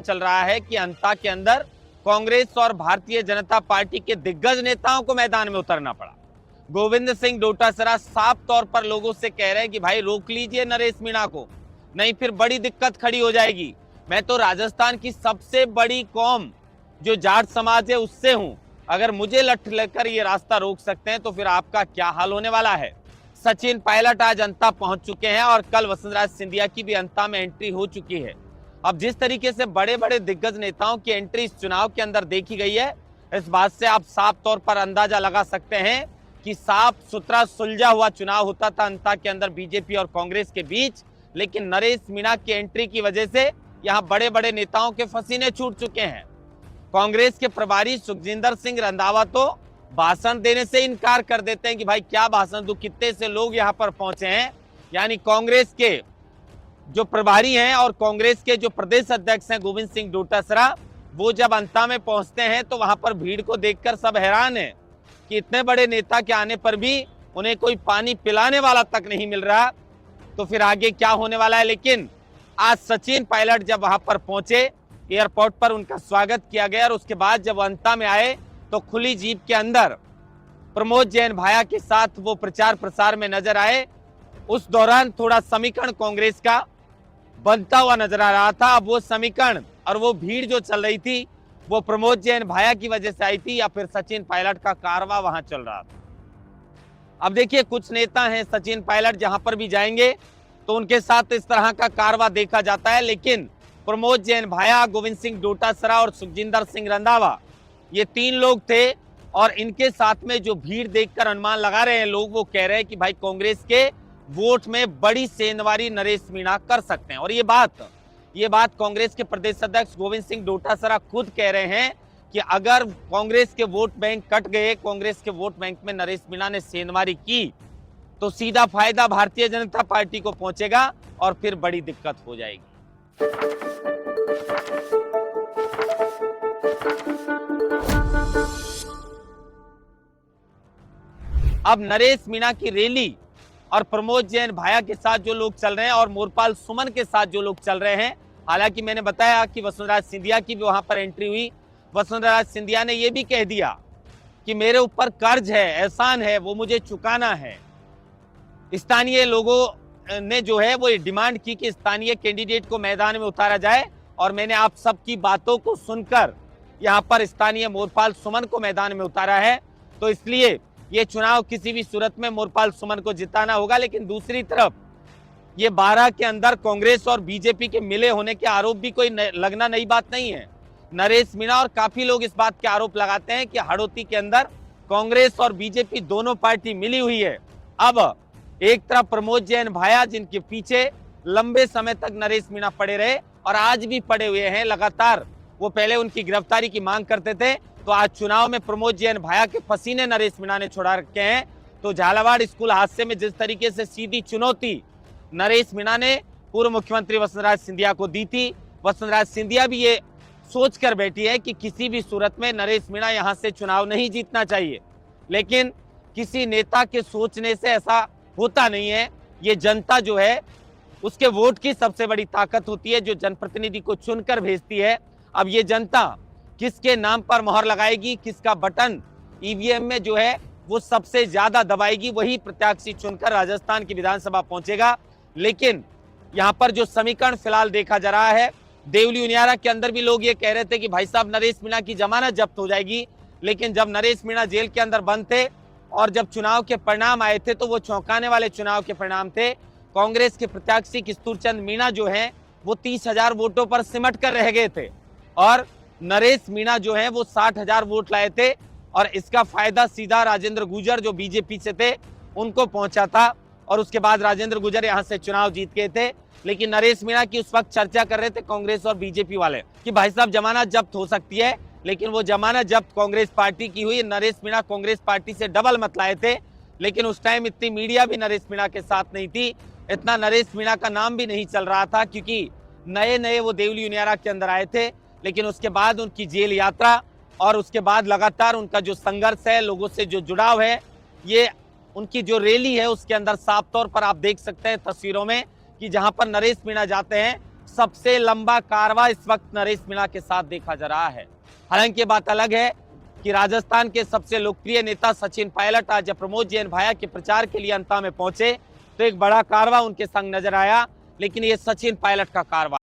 चल रहा है कि अंता के अंदर कांग्रेस और भारतीय जनता पार्टी के दिग्गज नेताओं को मैदान में उतरना पड़ा। गोविंद सिंह डोटासरा साफ तौर पर लोगों से कह रहे हैं कि भाई रोक लीजिए नरेश मीणा को, नहीं फिर बड़ी दिक्कत खड़ी हो जाएगी। मैं तो राजस्थान की सबसे बड़ी कौम जो जाट समाज है उससे हूं, अगर मुझे लठ लेकर ये रास्ता रोक सकते हैं तो फिर आपका क्या हाल होने वाला है। सचिन पायलट आज अंता पहुंच चुके हैं और कल वसुंधरा सिंधिया की भी अंता में एंट्री हो चुकी है। अब जिस तरीके से बड़े बड़े दिग्गज नेताओं की एंट्री इस चुनाव के अंदर देखी गई है, इस बात से आप साफ तौर पर अंदाजा लगा सकते हैं कि साफ सुथरा सुलझा हुआ चुनाव होता था अंता के अंदर बीजेपी और कांग्रेस के बीच, लेकिन नरेश मीणा की एंट्री की वजह से यहां बड़े बड़े नेताओं के पसीने छूट चुके हैं। कांग्रेस के प्रभारी सुखजिंदर सिंह रंधावा तो भाषण देने से इनकार कर देते हैं कि भाई क्या भाषण दूं, कितने से लोग यहां पर पहुंचे हैं। यानी कांग्रेस के जो प्रभारी हैं और कांग्रेस के जो प्रदेश अध्यक्ष हैं गोविंद सिंह डोटासरा, वो जब अंता में पहुंचते हैं तो वहां पर भीड़ को देखकर सब हैरान है कि इतने बड़े नेता के आने पर भी उन्हें कोई पानी पिलाने वाला तक नहीं मिल रहा, तो फिर आगे क्या होने वाला है। लेकिन आज सचिन पायलट जब वहां पर पहुंचे, एयरपोर्ट पर उनका स्वागत किया गया और उसके बाद जब अंता में आए तो खुली जीप के अंदर प्रमोद जैन भाया के साथ वो प्रचार प्रसार में नजर आए। उस दौरान थोड़ा समीकरण कांग्रेस का बनता हुआ नजर आ रहा था। अब वो समीकरण और वो भीड़ जो चल रही थी वो प्रमोद जैन भाया की वजह से आई थी या फिर सचिन पायलट का कारवा वहां चल रहा था। अब देखिए कुछ नेता हैं, सचिन पायलट जहां पर भी जाएंगे तो उनके साथ इस तरह का कारवा देखा जाता है, लेकिन प्रमोद जैन भाया, गोविंद सिंह डोटासरा और सुखजिंदर सिंह रंधावा, ये तीन लोग थे और इनके साथ में जो भीड़ देखकर अनुमान लगा रहे हैं लोग, वो कह रहे हैं कि भाई कांग्रेस के वोट में बड़ी सेंधमारी नरेश मीणा कर सकते हैं। और ये बात कांग्रेस के प्रदेश अध्यक्ष गोविंद सिंह डोटासरा खुद कह रहे हैं कि अगर कांग्रेस के वोट बैंक कट गए, कांग्रेस के वोट बैंक में नरेश मीणा ने सेंधमारी की तो सीधा फायदा भारतीय जनता पार्टी को पहुंचेगा और फिर बड़ी दिक्कत हो जाएगी। अब नरेश मीणा की रैली और प्रमोद जैन भाया के साथ जो लोग चल रहे हैं और मोरपाल सुमन के साथ जो लोग चल रहे हैं, हालांकि मैंने बताया कि वसुंधरा सिंधिया की भी वहां पर एंट्री हुई। वसुंधरा सिंधिया ने यह भी कह दिया कि मेरे ऊपर कर्ज है, एहसान है, वो मुझे चुकाना है। स्थानीय लोगों ने जो है वो डिमांड की कि स्थानीय कैंडिडेट को मैदान में उतारा जाए और मैंने आप सबकी बातों को सुनकर यहां पर स्थानीय मोरपाल सुमन को मैदान में उतारा है। तो इसलिए ये चुनाव किसी भी सूरत में मोरपाल सुमन को जिताना होगा। लेकिन दूसरी तरफ ये 12 के अंदर कांग्रेस और बीजेपी के मिले होने के आरोप भी कोई लगना नई बात नहीं है। नरेश मीणा और काफी लोग इस बात के आरोप लगाते हैं कि हड़ौती के अंदर कांग्रेस और बीजेपी दोनों पार्टी मिली हुई है। अब एक तरफ प्रमोद जैन भाया जिनके पीछे लंबे समय तक नरेश मीणा पड़े रहे और आज भी पड़े हुए हैं, लगातार वो पहले उनकी गिरफ्तारी की मांग करते थे, तो आज चुनाव में प्रमोद जैन भाया के पसीने नरेश मीणा ने छुड़ा रखे हैं। तो झालावाड़ स्कूल हादसे में जिस तरीके से सीधी चुनौती नरेश मीणा ने पूर्व मुख्यमंत्री वसुंधरा सिंधिया को दी थी, वसुंधरा सिंधिया भी ये सोच कर बैठी है कि किसी भी सूरत में नरेश मीणा यहां से चुनाव नहीं जीतना चाहिए। लेकिन किसी नेता के सोचने से ऐसा होता नहीं है। ये जनता जो है उसके वोट की सबसे बड़ी ताकत होती है, जो जनप्रतिनिधि को चुनकर भेजती है। अब ये जनता किसके नाम पर मोहर लगाएगी, किसका बटन ईवीएम में जो है वो सबसे ज्यादा दबाएगी, वही प्रत्याशी चुनकर राजस्थान की विधानसभा पहुंचेगा। लेकिन यहाँ पर जो समीकरण फिलहाल देखा जा रहा है, देवली उनियारा के अंदर भी लोग ये कह रहे थे कि भाई साहब नरेश मीणा की जमानत जब्त हो जाएगी। लेकिन जब नरेश मीणा जेल के अंदर बंद थे और जब चुनाव के परिणाम आए थे तो वो चौंकाने वाले चुनाव के परिणाम थे। कांग्रेस के प्रत्याशी किस्तूरचंद मीणा जो हैं वो 30,000 वोटों पर सिमट कर रह गए थे और नरेश मीणा जो है वो 60,000 वोट लाए थे और इसका फायदा सीधा राजेंद्र गुर्जर जो बीजेपी से थे उनको पहुंचा था और उसके बाद राजेंद्र गुर्जर यहां से चुनाव जीत गए थे। लेकिन नरेश मीणा की उस वक्त चर्चा कर रहे थे कांग्रेस और बीजेपी वाले कि भाई साहब जमानत जब्त हो सकती है, लेकिन वो जमानत जब्त कांग्रेस पार्टी की हुई। नरेश मीणा कांग्रेस पार्टी से डबल मत लाए थे, लेकिन उस टाइम इतनी मीडिया भी नरेश मीणा के साथ नहीं थी, इतना नरेश मीणा का नाम भी नहीं चल रहा था क्योंकि नए नए वो देवली उनियारा के अंदर आए थे। लेकिन उसके बाद उनकी जेल यात्रा और उसके बाद लगातार उनका जो संघर्ष है, लोगों से जो जुड़ाव है, ये उनकी जो रैली है उसके अंदर साफ तौर पर आप देख सकते हैं तस्वीरों में कि जहां पर नरेश मीणा जाते हैं सबसे लंबा कारवा इस वक्त नरेश मीणा के साथ देखा जा रहा है। हालांकि बात अलग है कि राजस्थान के सबसे लोकप्रिय नेता सचिन पायलट आज जब प्रमोद जैन भाया के प्रचार के लिए अंता में पहुंचे तो एक बड़ा कारवा उनके संग नजर आया, लेकिन ये सचिन पायलट का कारवा